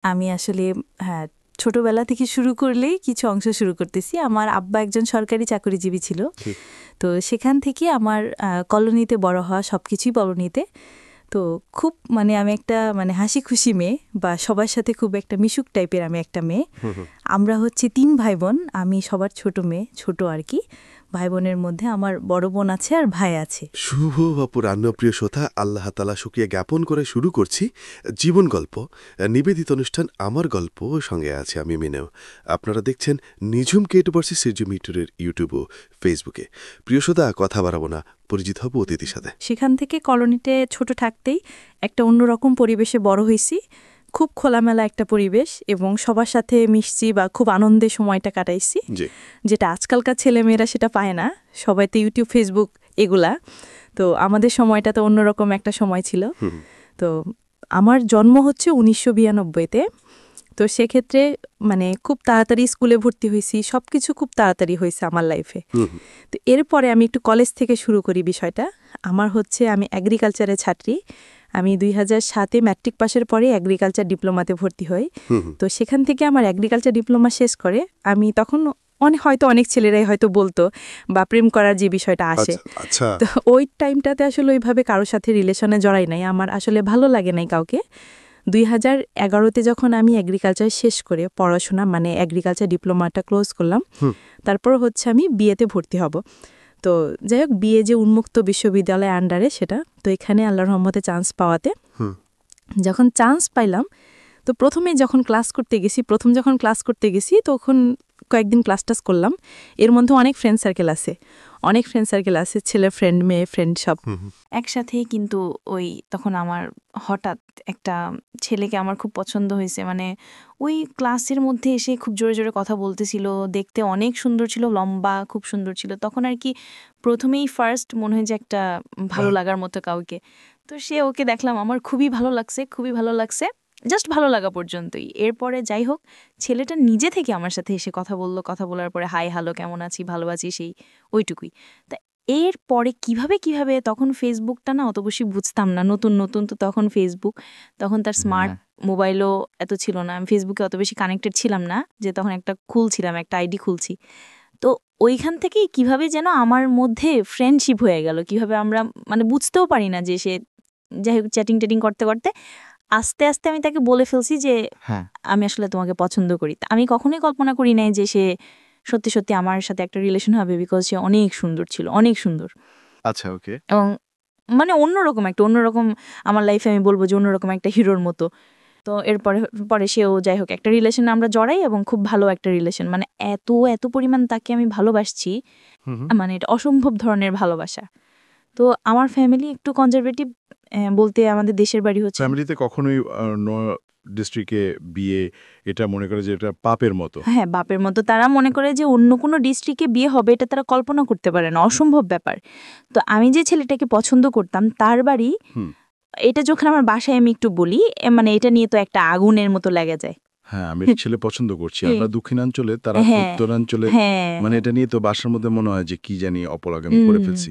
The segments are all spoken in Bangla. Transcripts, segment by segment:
আমি আসলে হ্যাঁ ছোটবেলা থেকে শুরু করলেই কিছু অংশ শুরু করতেছি। আমার আব্বা একজন সরকারি চাকরিজীবী ছিল, তো সেখান থেকে আমার কলোনিতে বড় হওয়া, সব কিছুই কলোনিতে। তো খুব মানে আমি একটা মানে হাসি খুশি মেয়ে, বা সবার সাথে খুব একটা মিশুক টাইপের আমি একটা মেয়ে। আমরা হচ্ছে 3 ভাই বোন, আমি সবার ছোট মেয়ে, ছোট আর কি। ভাই বোনের মধ্যে আমার বড় বোন আছে আর ভাই আছে। শুভ বাপুর প্রিয় শ্রোতা, আল্লাহ তাআলা শুকরিয়া জ্ঞাপন করে শুরু করছি জীবন গল্প, নিবেদিত অনুষ্ঠান আমার গল্প। সঙ্গে আছে আমি মিনেও। আপনারা দেখছেন নিঝুম কেটভার্সি সিরজু মিটরের ইউটিউব ও ফেসবুকে। প্রিয় শ্রোতা, কথা বাড়াবো না, পরিচিত হব অতিথির সাথে। সেখান থেকে কলোনিতে ছোট থাকতেই একটা অন্যরকম পরিবেশে বড় হয়েছি। খুব খোলামেলা একটা পরিবেশ, এবং সবার সাথে মিশছি বা খুব আনন্দে সময়টা কাটাইছি, যেটা আজকালকার ছেলেমেয়েরা সেটা পায় না। সবাই তো ইউটিউব, ফেসবুক এগুলা, তো আমাদের সময়টা তো অন্যরকম একটা সময় ছিল। তো আমার জন্ম হচ্ছে 1992-তে। তো সেক্ষেত্রে মানে খুব তাড়াতাড়ি স্কুলে ভর্তি হয়েছি, সব কিছু খুব তাড়াতাড়ি হয়েছে আমার লাইফে। তো এরপরে আমি একটু কলেজ থেকে শুরু করি বিষয়টা। আমার হচ্ছে আমি এগ্রিকালচারের ছাত্রী। আমি 2007-এ ম্যাট্রিক পাশের পরে এগ্রিকালচার ডিপ্লোমাতে ভর্তি হই। তো সেখান থেকে আমার এগ্রিকালচার ডিপ্লোমা শেষ করে আমি তখন হয়তো অনেক ছেলেরাই হয়তো বলতো বা প্রেম করার যে বিষয়টা আসে, তো ওই টাইমটাতে আসলে ওইভাবে কারোর সাথে রিলেশনে জড়াই নাই, আমার আসলে ভালো লাগে নাই কাউকে। 2011-তে যখন আমি এগ্রিকালচার শেষ করে পড়াশোনা মানে এগ্রিকালচার ডিপ্লোমাটা ক্লোজ করলাম, তারপর হচ্ছে আমি বিএতে ভর্তি হব। তো যাই হোক, বিএ যে উন্মুক্ত বিশ্ববিদ্যালয় আন্ডারে সেটা, তো এখানে আল্লাহর রহমতে চান্স পাওয়াতে যখন চান্স পাইলাম, তো প্রথমে যখন ক্লাস করতে গেছি তখন কয়েকদিন ক্লাস টাস করলাম। এর মধ্যে অনেক ফ্রেন্ড সার্কেল আছে, ছেলে ফ্রেন্ড, মেয়ে ফ্রেন্ড সব একসাথেই। কিন্তু ওই তখন আমার হঠাৎ একটা ছেলেকে আমার খুব পছন্দ হয়েছে। মানে ওই ক্লাসের মধ্যে এসে খুব জোরে জোরে কথা বলতেছিল, দেখতে অনেক সুন্দর ছিল, লম্বা, খুব সুন্দর ছিল। তখন আর কি প্রথমেই ফার্স্ট মনে হয় যে একটা ভালো লাগার মতো কাউকে। তো ওকে দেখলাম, আমার খুবই ভালো লাগছে, জাস্ট ভালো লাগা পর্যন্তই। এরপরে যাই হোক, ছেলেটা নিজে থেকে আমার সাথে এসে কথা বলার পরে হাই হ্যালো কেমন আছি, ভালো আছি, সেই ওইটুকুই। তা এরপরে কিভাবে তখন ফেসবুকটা না অত বেশি বুঝতাম না, নতুন তো তখন ফেসবুক, তখন তার স্মার্ট মোবাইলও এত ছিল না, আমি ফেসবুকে অত বেশি কানেক্টেড ছিলাম না, যে তখন একটা আইডি খুলছি। তো ওইখান থেকেই কিভাবে যেন আমার মধ্যে ফ্রেন্ডশিপ হয়ে গেল, কিভাবে আমরা মানে বুঝতেও পারি না যে সে, যাই হোক চ্যাটিং করতে করতে আস্তে আস্তে আমি তাকে বলে ফেলছি যে আমি আসলে তোমাকে পছন্দ করি। আমি কখনোই কল্পনা করি নাই যে সে সত্যি আমার সাথে একটা রিলেশন হবে, বিকজ সে অনেক সুন্দর ছিল, অনেক সুন্দর। আচ্ছা, ওকে। এবং মানে অন্যরকম আমার লাইফে আমি বলবো যে অন্যরকম একটা হিরোর মতো। তো পরে সেও যাই হোক একটা রিলেশন আমরা জড়াই, এবং খুব ভালো একটা রিলেশন, মানে এত পরিমাণ তাকে আমি ভালোবাসছি, মানে এটা অসম্ভব ধরনের ভালোবাসা। তো আমার ফ্যামিলি একটু কনজারভেটিভ, বলতে আমাদের দেশের বাড়ি হচ্ছে, ফ্যামিলিতে কখনোই ডিস্ট্রিক্টে বিয়ে এটা মনে করে যে এটা পাপের মতো। হ্যাঁ, বাপের মতো। তারা মনে করে যে অন্য কোনো ডিস্ট্রিক্টে বিয়ে হবে, এটা তারা কল্পনা করতে পারে না, অসম্ভব ব্যাপার। তো আমি যে ছেলেটাকে পছন্দ করতাম তার বাড়ি, এটা যখন আমার বাসায় আমি একটু বলি, মানে এটা নিয়ে তো একটা আগুনের মতো লেগে যায়। হ্যাঁ, আমি ছেলে পছন্দ করছি, আমরা দক্ষিণাঞ্চলে, তারা উত্তরাঞ্চলে, মানে এটা নিয়ে তো বাসার মধ্যে মনে হয় যে কি জানি অপরাগামী করে ফেলছি।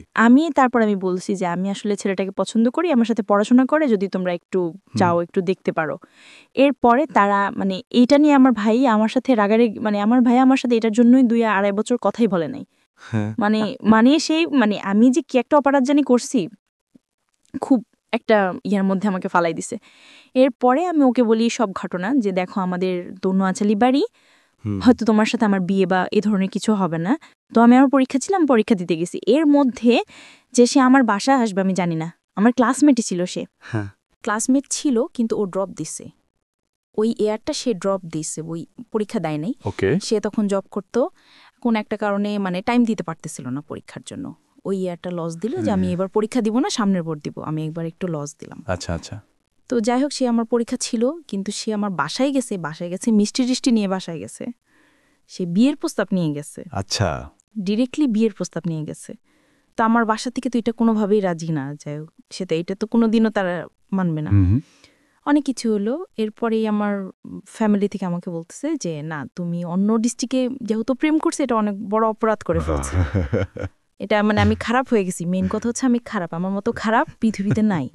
তারপর আমি বলছি যে আমি আসলে ছেলেটাকে পছন্দ করি, আমার সাথে পড়াশোনা করে, যদি তোমরা একটু চাও একটু দেখতে পারো। এরপরে তারা মানে এইটা নিয়ে আমার ভাই আমার সাথে মানে আমার ভাই আমার সাথে এটার জন্যই 2-2.5 বছর কথাই বলে নাই। মানে সেই মানে আমি যে কি একটা অপরাধ জানি করছি, খুব একটা ইয়ার মধ্যে আমাকে ফালাই দিছে। এরপরে আমি ওকে বলি সব ঘটনা, যে দেখো আমাদের দোনোয়াচালি বাড়ি, হয়তো তোমার সাথে আমার বিয়ে বা এ ধরনের কিছু হবে না। তো আমি আমার পরীক্ষা দিতে গেছি, এর মধ্যে যে সে আমার বাসায় আসবে আমি জানি না। আমার ক্লাসমেটই ছিল, সে ক্লাসমেট ছিল, কিন্তু ও ড্রপ দিছে ওই ইয়ারটা, সে ড্রপ দিছে, ওই পরীক্ষা দেয় নাই। সে তখন জব করতো, কোন একটা কারণে মানে টাইম দিতে পারতেছিল না পরীক্ষার জন্য, ওই ইয়ারটা লস দিল, যে আমি এবার পরীক্ষা দিব না, সামনের বার দিব, আমি একবার একটু লস দিলাম। আচ্ছা। তো যাই হোক, সে আমার পরীক্ষা ছিল, কিন্তু সে আমার বাসায় গেছে মিষ্টি নিয়ে বাসায় গেছে, সে বিয়ের প্রস্তাব নিয়ে গেছে। আচ্ছা, ডিরেক্টলি বিয়ের প্রস্তাব নিয়ে গেছে। তো আমার বাসা থেকে তো এটা কোনোভাবেই রাজি না, যাই হোক সেটা এটা তো কোনোদিনও তারা মানবে না। অনেক কিছু হলো, এরপরেই আমার ফ্যামিলি থেকে আমাকে বলতেছে যে না, তুমি অন্য ডিস্ট্রিক্টে যেহেতু প্রেম করছে, এটা অনেক বড় অপরাধ করে ফেলছে। এটা মানে আমি খারাপ হয়ে গেছি, মেইন কথা হচ্ছে আমি খারাপ, আমার মতো খারাপ পৃথিবীতে নাই।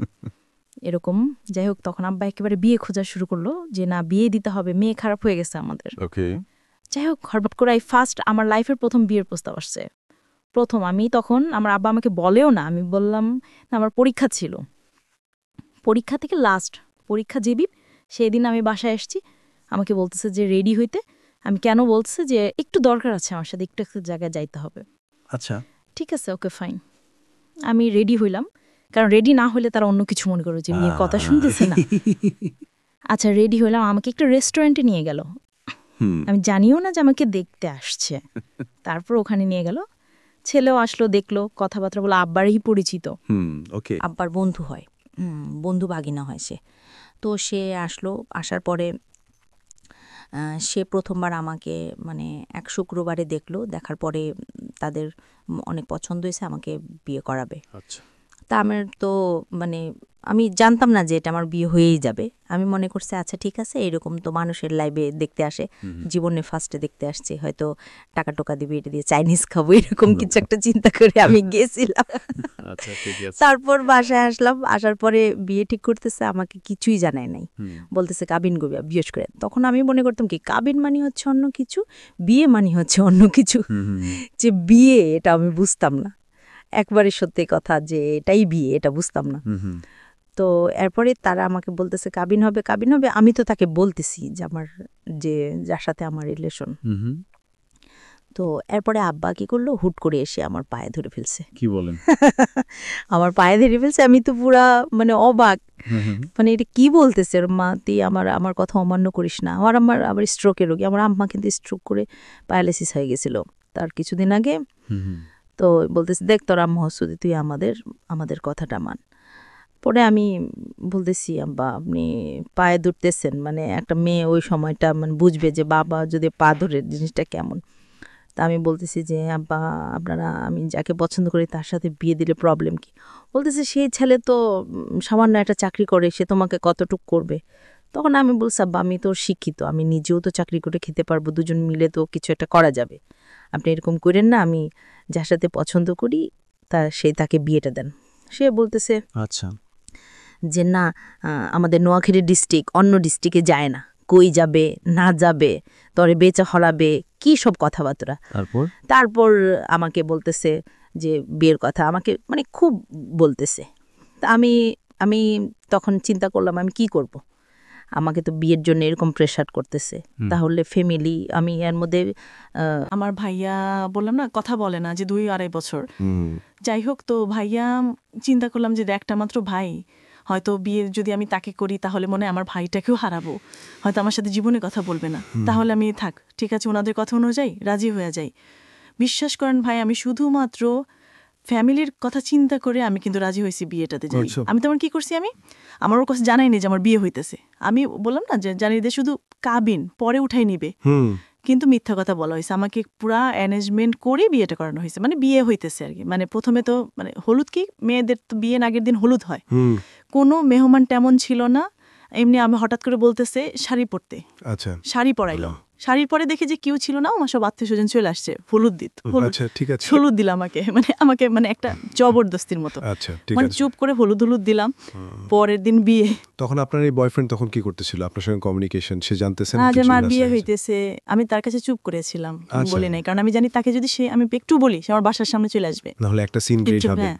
এরকম। যাই হোক, তখন আব্বা একেবারে বিয়ে খোঁজা শুরু করলো যে না, বিয়ে দিতে হবে, মেয়ে খারাপ হয়ে গেছে আমাদের। যাই হোক, হঠাৎ করে ফার্স্ট আমার লাইফের প্রথম বিয়ের প্রস্তাব আসছে। প্রথম আমি তখন, আমার আব্বা আমাকে বলেও না, আমি বললাম না আমার পরীক্ষা ছিল, পরীক্ষা থেকে লাস্ট পরীক্ষা যেবি সেই দিন আমি বাসায় এসেছি, আমাকে বলতেছে যে রেডি হইতে। আমি কেন বলছে যে একটু দরকার আছে আমার সাথে, একটু একটা জায়গায় যাইতে হবে। আচ্ছা, ঠিক আছে, ওকে ফাইন। আমি রেডি হইলাম, কারণ রেডি না হলে তারা অন্য কিছু মনে করো যে মেয়ের কথা শুনতেছে না। আচ্ছা, রেডি হইলাম, আমাকে একটা রেস্টুরেন্টে নিয়ে গেল। আমি জানিও না যে আমাকে দেখতে আসছে। তারপর ওখানে নিয়ে গেল, ছেলেও আসলো, দেখলো, কথাবার্তা বলে, আব্বারই পরিচিত, আব্বার বন্ধু হয়, বন্ধু ভাগিনা হয় সে। তো সে আসলো, আসার পরে সে প্রথমবার আমাকে মানে এক শুক্রবারে দেখলো, দেখার পরে তাদের অনেক পছন্দ হয়েছে, আমাকে বিয়ে করাবে। তা আমার তো মানে আমি জানতাম না যে এটা আমার বিয়ে হয়েই যাবে। আমি মনে করছি আচ্ছা ঠিক আছে, এরকম তো মানুষের লাইভে দেখতে আসে, জীবনে ফার্স্টে দেখতে আসছে, হয়তো টাকা টোকা দিবি, এটা দিয়ে চাইনিজ খাবো, এরকম কিছু একটা চিন্তা করে আমি গেছিলাম। তারপর বাসায় আসলাম, আসার পরে বিয়ে ঠিক করতেছে, আমাকে কিছুই জানায় নাই, বলতেছে কাবিন গবিয়া বিয়ে করে। তখন আমি মনে করতাম কি কাবিন মানি হচ্ছে অন্য কিছু, বিয়ে মানি হচ্ছে অন্য কিছু, যে বিয়ে এটা আমি বুঝতাম না। একবারে সত্যি কথা যে এটাই বিয়ে, এটা বুঝতাম না। তো এরপরে তারা আমাকে বলতেছে কাবিন হবে, কাবিন হবে। আমি তো তাকে বলতেছি যে আমার যে যার সাথে আমার রিলেশন। তো এরপরে আব্বা কি করলো, হুট করে এসে আমার পায়ে ধরে ফেলছে। কি বলেন? আমার পায়ে ধরে ফেলছে, আমি তো পুরা মানে অবাক, মানে এটা কি বলতেছে ওর মা, তুই আমার কথা অমান্য করিস না। আমার আবার স্ট্রোকের রোগী, আমার আম্মা কিন্তু স্ট্রোক করে প্যারালাইসিস হয়ে গেছিল তার কিছুদিন আগে। তো বলতেছে দেখ তোর আম্মা হসুদি, তুই আমাদের কথাটা মান। পরে আমি বলতেছি আব্বা আপনি পায়ে ধরতেছেন, মানে একটা মেয়ে ওই সময়টা মানে বুঝবে যে বাবা যদি পা ধরে জিনিসটা কেমন। তা আমি বলতেছি যে আব্বা আপনারা, আমি যাকে পছন্দ করি তার সাথে বিয়ে দিলে প্রবলেম কি? বলতেছে সেই ছেলে তো সামান্য একটা চাকরি করে, সে তোমাকে কতটুক করবে। তখন আমি বলছি আব্বা আমি তো শিক্ষিত, আমি নিজেও তো চাকরি করে খেতে পারবো, দুজন মিলে তো কিছু একটা করা যাবে, আপনি এরকম করেন না, আমি যার সাথে পছন্দ করি তাকে বিয়েটা দেন। সে বলতেছে আচ্ছা যে না, আমাদের নোয়াখালী ডিস্ট্রিক্ট অন্য ডিস্ট্রিক্টে যায় না, কই যাবে না যাবে, তরে বেচা হরাবে, কি সব কথাবার্তা। তারপর আমাকে বলতেছে যে বিয়ের কথা, আমাকে মানে খুব বলতেছে। তা আমি তখন চিন্তা করলাম আমি কি করব, আমাকে তো বিয়ের জন্য এরকম প্রেশার করতেছে, তাহলে ফ্যামিলি, আমি এর মধ্যে আমার ভাইয়া বললাম না কথা বলে না যে 2-2.5 বছর। যাই হোক, তো ভাইয়া চিন্তা করলাম যে একটা মাত্র ভাই, হয়তো বিয়ে যদি আমি তাকে করি তাহলে মনে হয় আমার ভাইটাকেও হারাবো, হয়তো আমার সাথে জীবনে কথা বলবে না, তাহলে আমি থাক ঠিক আছে ওনাদের কথা অনুযায়ী রাজি হয়ে যাই। বিশ্বাস করেন ভাই, আমি শুধুমাত্র ফ্যামিলির কথা চিন্তা করে আমি কিন্তু রাজি হয়েছি বিয়েটাতে যাই। আমি তোমার কি করছি, আমার ওর কাছে জানাইনি যে আমার বিয়ে হইতেছে। আমি বললাম না যে জানিয়ে দিয়ে শুধু কাবিন পরে উঠাই নিবে, কিন্তু মিথ্যা কথা বলা হয়েছে, আমাকে পুরা অ্যারেঞ্জমেন্ট করে বিয়েটা করানো হয়েছে, মানে বিয়ে হইতেছে আর কি। মানে প্রথমে তো মানে হলুদ, কি মেয়েদের তো বিয়ের আগের দিন হলুদ হয়, কোনো মেহমান তেমন ছিল না, এমনি আমি হঠাৎ করে বলতেছে শাড়ি পরতে, আচ্ছা শাড়ি পরাইলো, শাড়ির পরে দেখি যে কেউ ছিল না, আমার সব আত্মীয় স্বজন চলে আসছে, হলুদ দিত, হলুদ দিল আমাকে মানে একটা জবরদস্তির মতো, মানে চুপ করে হলুদ দিলাম। পরের দিন বিয়ে। তখন আপনার এই বয়ফ্রেন্ড তখন কি করতেছিল, আপনার সঙ্গে কমিউনিকেশন, সে জানতেছেন যে আমার বিয়ে হইতেছে? আমি তার কাছে চুপ করেছিলাম, বলি নাই, কারণ আমি জানি তাকে যদি আমি একটু বলি সে আমার বাসার সামনে চলে আসবে, নাহলে একটা সিন ক্রিয়েট হবে।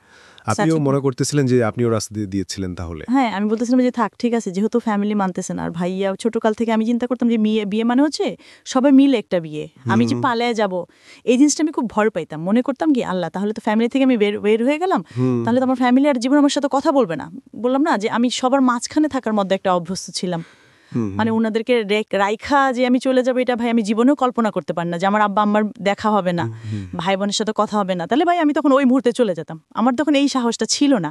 আপনিও মনে করতেছিলেন যে আপনিও রাস্তা দিয়ে দিয়েছিলেন তাহলে? হ্যাঁ, আমি বলতেছিলাম যে থাক ঠিক আছে, যেহেতু ফ্যামিলি মানতেছে না। আর ভাইয়া ছোটকাল থেকে আমি চিন্তা করতাম যে বিয়ে মানে হচ্ছে সবাই মিলে একটা বিয়ে, আমি যে পালায় যাব এই জিনিসটা আমি খুব ভয় পাইতাম। মনে করতাম কি আল্লাহ, তাহলে তো ফ্যামিলি থেকে আমি বের হয়ে গেলাম, তাহলে তো আমার ফ্যামিলি আর জীবন আমার সাথে কথা বলবে না। বললাম না যে আমি সবার মাঝখানে থাকার মধ্যে একটা অভ্যস্ত ছিলাম, মানে ওনাদেরকে রাইখা যে আমি চলে যাবো, এটা ভাই আমি জীবনেও কল্পনা করতে পারি না, যে আমার আব্বা আম্মার দেখা হবে না, ভাই বোনের সাথে কথা হবে না, তাহলে ভাই আমি তখন ওই মুহূর্তে চলে যেতাম। আমার তখন এই সাহসটা ছিল না।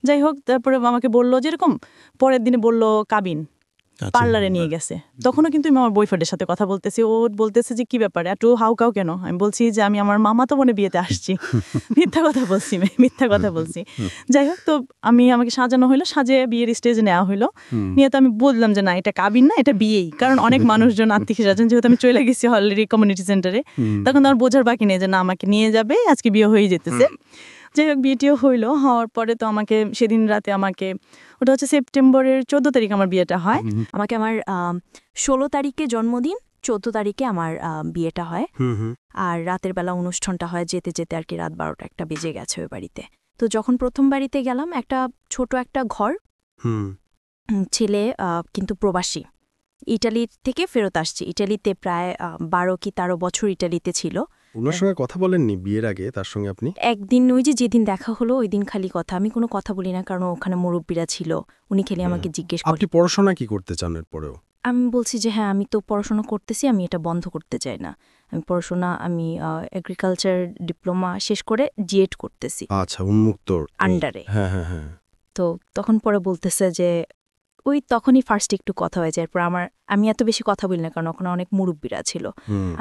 যাই হোক, তারপরে আমাকে বললো যেরকম পরের দিনে বললো কাবিন, পার্লারে নিয়ে গেছে। তখনও কিন্তু আমি আমার বয়ফ্রেন্ডের সাথে কথা বলতেছি, ও বলতেছে যে কি ব্যাপার এত হাউকাও কেন? আমি বলছি যে আমি আমার মামা তো বোনের বিয়েতে আসছি। মিথ্যা কথা বলছি। যাই হোক, তো আমাকে সাজানো হইলো, সাজিয়ে বিয়ের স্টেজে নেওয়া হইলো। নিয়ে তো আমি বললাম যে না এটা কাবিন না, এটা বিয়েই, কারণ অনেক মানুষজন আত্মীয় স্বজন, যেহেতু আমি চলে গেছি অলরেডি কমিউনিটি সেন্টারে, তখন তো আমার বোঝার বাকি নেই যে না আমাকে নিয়ে যাবে, আজকে বিয়ে হয়ে যেতেছে। যাই হোক বিয়েটিও হইলো, হওয়ার পরে তো আমাকে সেদিন রাতে আমাকে, ওটা হচ্ছে সেপ্টেম্বরের 14 তারিখ আমার বিয়েটা হয়। আমাকে আমার 16 তারিখে জন্মদিন, 14 তারিখে আমার বিয়েটা হয়। আর রাতের বেলা অনুষ্ঠানটা হয়, যেতে যেতে আর কি রাত 12টা 1টা বেজে গেছে ওই বাড়িতে। তো যখন প্রথম বাড়িতে গেলাম, একটা ছোট একটা ঘর, ছেলে কিন্তু প্রবাসী, ইটালি থেকে ফেরত আসছে। ইটালিতে প্রায় 12 কি 13 বছর ইটালিতে ছিল। ওনার সঙ্গে কথা বলেননি বিয়ের আগে তার সঙ্গে আপনি? একদিন ওই যেদিন দেখা হলো ওই দিন খালি কথা, আমি কোনো কথা বলি না, কারণ ওখানে মুরব্বীরা ছিল, উনি খালি আমাকে জিজ্ঞেস আপনি করেন পড়াশোনা কি করতে চান এরপরেও? আমি বলছি যে হ্যাঁ, আমি তো পড়াশোনা করতেছি, আমি এটা বন্ধ করতে চাই না। আমি পড়াশোনা, আমি এগ্রিকালচার ডিপ্লোমা শেষ করে জিএড করতেছি আচ্ছা, উন্মুক্ত আন্ডারে। হ্যাঁ হ্যাঁ হ্যাঁ। তো তখন পরে বলতেছে যে ওই তখনই ফার্স্ট একটু কথা হয়ে যায়। এরপর আমি এত বেশি কথা বলি না, কারণ ওখানে অনেক মুরব্বীরা ছিল,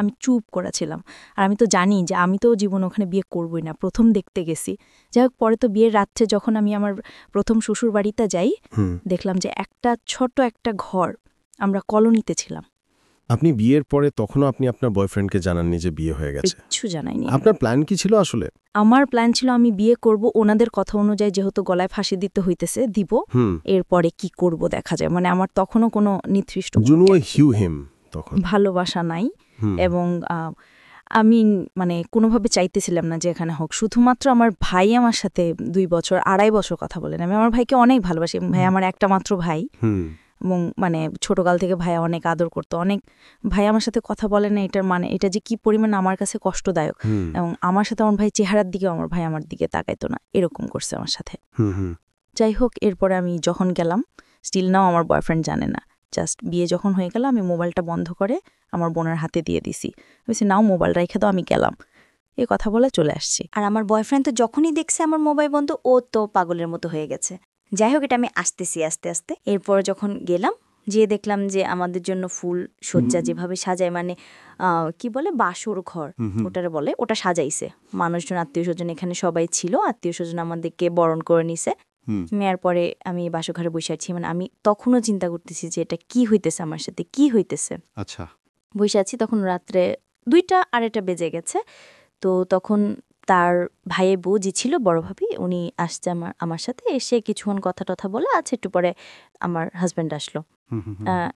আমি চুপ করেছিলাম। আর আমি তো জানি যে আমি তো জীবন ওখানে বিয়ে করবই না, প্রথম দেখতে গেছি। যাই হোক, পরে তো বিয়ের রাত্রে যখন আমি আমার প্রথম শ্বশুর বাড়িতে যাই, দেখলাম যে একটা ছোট একটা ঘর, আমরা কলোনিতে ছিলাম। আপনি বিয়ের পরে তখনও আপনি আপনার বয়ফ্রেন্ডকে জানাননি যে বিয়ে হয়ে গেছে? কিচ্ছু জানাইনি। আপনার প্ল্যান কি ছিল আসলে? আমার প্ল্যান ছিল আমি বিয়ে করব, ওনাদের কথা অনুযায়ী যেহেতু গলায় ফাঁসি দিতে হইতেছে দিব, এরপরে কি করব দেখা যায়। মানে আমার তখনও কোনো নির্দিষ্ট তখন ভালোবাসা নাই, এবং আমি মানে কোনোভাবে চাইতেছিলাম না যে এখানে হোক। শুধুমাত্র আমার ভাই আমার সাথে 2 বছর 2.5 বছর কথা বলেন। আমি আমার ভাইকে অনেক ভালোবাসি, ভাই আমার একটা মাত্র ভাই, এবং মানে ছোটকাল থেকে ভাই অনেক আদর করতো, অনেক। ভাই আমার সাথে কথা বলে না, এটার মানে এটা যে কি পরিমাণ আমার কাছে কষ্টদায়ক। এবং আমার সাথে আমার ভাই চেহারার দিকেও আমার ভাই আমার দিকে তাকাইতো না, এরকম করছে আমার সাথে। যাই হোক, এরপরে আমি যখন গেলাম, স্টিল নাও আমার বয়ফ্রেন্ড জানে না। জাস্ট বিয়ে যখন হয়ে গেল, আমি মোবাইলটা বন্ধ করে আমার বোনের হাতে দিয়ে দিছি, বলছি নাও মোবাইল রেখে দাও, আমি গেলাম। এই কথা বলে চলে আসছি। আর আমার বয়ফ্রেন্ড তো যখনই দেখছে আমার মোবাইল বন্ধ, ও তো পাগলের মতো হয়ে গেছে। যাই হোক, এটা আমি আসতেছি আস্তে আস্তে। এরপর যখন গেলাম, যেয়ে দেখলাম যে আমাদের জন্য ফুল সজ্জা যেভাবে সাজায়, মানে কি বলে বাসর ঘর ওটারে বলে, ওটা সাজাইছে। মানুষজন, আত্মীয় স্বজন এখানে সবাই ছিল, আত্মীয় স্বজন আমাদেরকে বরণ করে নিছে। নেয়ার পরে আমি বাসর ঘরে বসে আছি, মানে আমি তখনও চিন্তা করতেছি যে এটা কি হইতেছে, আমার সাথে কি হইতেছে। আচ্ছা, বসে আছি, তখন রাত্রে 2টা 2:30 বেজে গেছে। তো তখন তার ভাইয়ের বউ যে ছিল, বড় ভাবি, উনি আসছে আমার সাথে, এসে কিছুক্ষণ কথা টথা বলে আছে। একটু পরে আমার হাজব্যান্ড আসলো।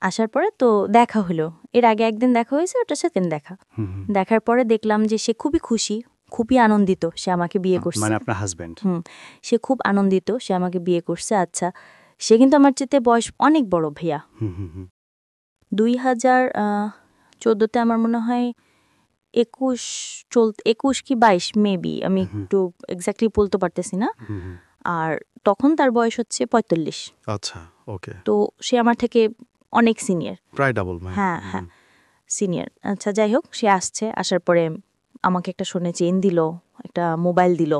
আসার পরে তো দেখা হলো, এর আগে একদিন দেখা হয়েছে, ওটার সাথে দেখা। দেখার পরে দেখলাম যে সে খুবই খুশি, খুবই আনন্দিত সে আমাকে বিয়ে করছে। মানে আপনার হাজব্যান্ড? সে খুব আনন্দিত সে আমাকে বিয়ে করছে। আচ্ছা, সে কিন্তু আমার চেয়ে বয়স অনেক বড় ভাইয়া। 2014-তে আমার মনে হয় 21 কি 22 মেবি, আমি একটু এক্স্যাক্টলি বলতে পারতেছি না। আর তখন তার বয়স হচ্ছে 45। আচ্ছা, ওকে। তো সে আমার থেকে অনেক সিনিয়র, প্রায় ডাবল। হ্যাঁ হ্যাঁ, সিনিয়র। আচ্ছা, যাই হোক, সে আসছে, আসার পরে আমাকে একটা সোনার চেইন দিল, একটা মোবাইল দিল,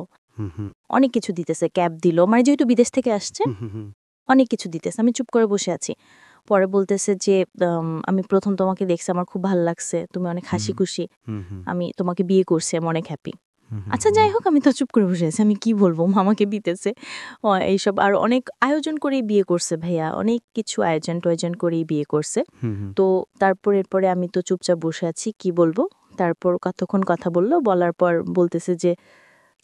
অনেক কিছু দিতেছে, ক্যাব দিল, মানে যেহেতু বিদেশ থেকে আসছে অনেক কিছু দিতেছে। আমি চুপ করে বসে আছি। পরে বলতেছে যে আমি প্রথম তোমাকে দেখছি, আমার খুব ভালো লাগছে, তুমি অনেক হাসি খুশি, আমি তোমাকে বিয়ে করছি, আমি অনেক হ্যাপি। আচ্ছা, যাই হোক, আমি তো চুপ করে বসে আছি, আমি কি বলবো, মামাকে দিতেছে এইসব। আর অনেক আয়োজন করেই বিয়ে করছে ভাইয়া, অনেক কিছু আয়োজন করেই বিয়ে করছে। তো তারপর এরপরে আমি তো চুপচাপ বসে আছি, কি বলবো। তারপর কতক্ষণ কথা বললো, বলার পর বলতেছে যে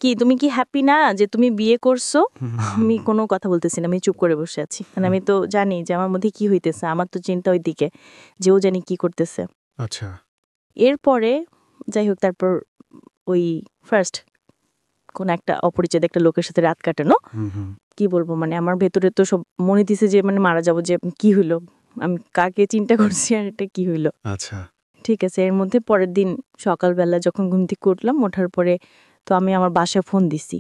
কি তুমি কি হ্যাপি না যে তুমি বিয়ে করছো? আমি কোনো কথা বলতেছি না, আমি চুপ করে বসে আছি। মানে আমি তো জানি যে আমার মধ্যে কি হইতেছে, আমার তো চিন্তা ওই দিকে, যেও জানি কি করতেছে। আচ্ছা, এরপরে যাই হোক, তারপর ওই ফার্স্ট কোন একটা অপরিচিত একটা লোকের সাথে রাত কাটানো, কি বলবো, মানে আমার ভেতরে তো সব মনে দিছে যে মানে মারা যাবো, যে কি হইলো, আমি কাকে চিন্তা করছি আর এটা কি হইলো। আচ্ছা, ঠিক আছে। এর মধ্যে পরের দিন সকালবেলা যখন ঘুম থেকে উঠলাম, ওঠার পরে তো আমি আমার বাসায় ফোন দিছি।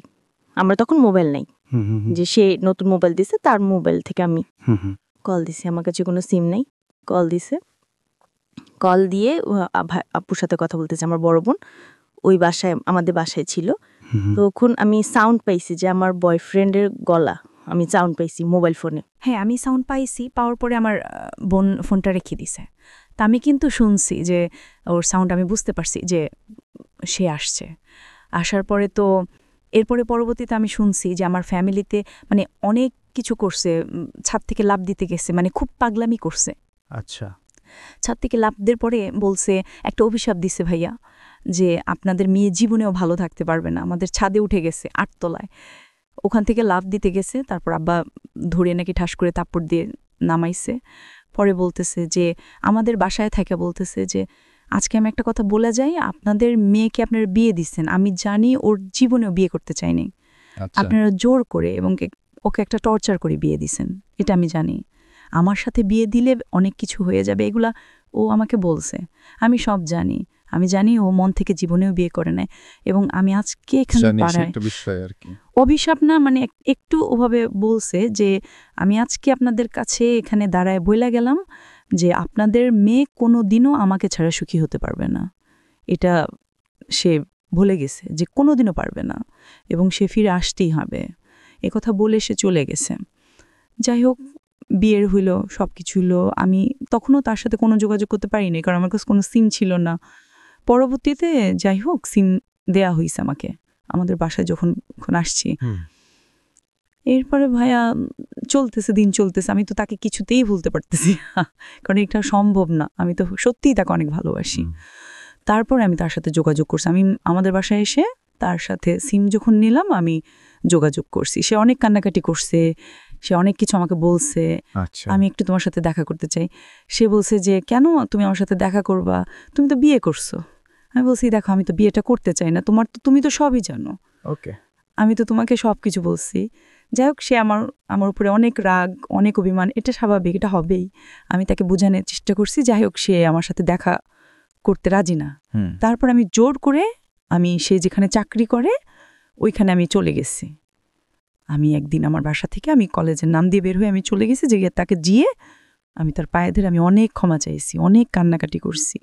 আমরা তখন মোবাইল নাই, যে সে নতুন মোবাইল দিছে, তার মোবাইল থেকে আমি কল দিছি। আমার কাছে কোনো সিম নেই। কল দিছে, কল দিয়ে আপুর সাথে কথা বলতেছে, আমার বড় বোন ওই বাসায়, আমাদের বাসায় ছিল। তখন আমি সাউন্ড পাইছি যে আমার বয়ফ্রেন্ডের গলা, আমি সাউন্ড পাইছি মোবাইল ফোনে। হ্যাঁ, আমি সাউন্ড পাইছি, পাওয়ার পরে আমার বোন ফোনটা রেখে দিছে। তা আমি কিন্তু শুনছি যে ওর সাউন্ড, আমি বুঝতে পারছি যে সে আসছে। আসার পরে তো এরপরে পরবর্তীতে আমি শুনছি যে আমার ফ্যামিলিতে মানে অনেক কিছু করছে, ছাদ থেকে লাফ দিতে গেছে, মানে খুব পাগলামি করছে। আচ্ছা, ছাদ থেকে লাফ দেওয়ার পরে বলছে, একটা অভিশাপ দিছে ভাইয়া, যে আপনাদের মেয়ে জীবনেও ভালো থাকতে পারবে না, আমাদের ছাদে উঠে গেছে 8 তলায়, ওখান থেকে লাফ দিতে গেছে, তারপর আব্বা ধরে নাকি ঠাস করে তাপ্পড় দিয়ে নামাইছে। পরে বলতেছে যে আমাদের বাসায় থেকে বলতেছে যে আজকে আমি একটা কথা বলে যাই, আপনাদের মেয়েকে আপনারা বিয়ে দিচ্ছেন, আমি জানি ওর জীবনেও বিয়ে করতে চাইনি, আপনারা জোর করে এবং ওকে একটা টর্চার করে বিয়ে দিছেন, এটা আমি জানি, আমার সাথে বিয়ে দিলে অনেক কিছু হয়ে যাবে, এগুলা ও আমাকে বলছে, আমি সব জানি, আমি জানি ও মন থেকে জীবনেও বিয়ে করে নেয়, এবং আমি আজকে এখানে পাড়ায় অভিশাপ না, মানে একটু ওভাবে বলছে যে আমি আজকে আপনাদের কাছে এখানে দাঁড়ায় বইলা গেলাম যে আপনাদের মেয়ে কোনো দিনও আমাকে ছাড়া সুখী হতে পারবে না, এটা সে বলে গেছে যে কোনো দিনও পারবে না, এবং সে ফিরে আসতেই হবে, কথা বলে সে চলে গেছে। যাই হোক, বিয়ের হইল, সব কিছু হইলো, আমি তখনও তার সাথে কোনো যোগাযোগ করতে পারিনি, কারণ আমার কাছে কোনো সিম ছিল না। পরবর্তীতে যাই হোক সিম দেয়া হয়েছে আমাকে, আমাদের বাসায় যখন আসছি। এরপরে ভাইয়া চলতেছে, দিন চলতেছে, আমি তো তাকে কিছুতেই ভুলতে পারতেছি কারণ এটা সম্ভব না, আমি তো সত্যিই তাকে অনেক ভালোবাসি। তারপরে আমি তার সাথে যোগাযোগ করছি, আমি আমাদের বাসায় এসে তার সাথে সিম যখন নিলাম আমি যোগাযোগ করছি, সে অনেক কান্নাকাটি করছে, সে অনেক কিছু আমাকে বলছে, আমি একটু তোমার সাথে দেখা করতে চাই। সে বলছে যে কেন তুমি আমার সাথে দেখা করবা, তুমি তো বিয়ে করছো। আমি বলছি দেখো আমি তো বিয়েটা করতে চাই না, তুমি তো সবই জানো, আমি তো তোমাকে সব কিছু বলছি। যাই হোক, সে আমার উপরে অনেক রাগ, অনেক অভিমান, এটা স্বাভাবিক, এটা হবেই, আমি তাকে বোঝানোর চেষ্টা করছি। যাই হোক, সে আমার সাথে দেখা করতে রাজি না। তারপর আমি জোর করে, সে যেখানে চাকরি করে ওইখানে আমি চলে গেছি। আমি একদিন আমার বাসা থেকে আমি কলেজের নাম দিয়ে বের হয়ে আমি চলে গেছি, যে তাকে জিয়ে আমি তার পায়ে ধরে আমি অনেক ক্ষমা চাইছি, অনেক কান্নাকাটি করছি।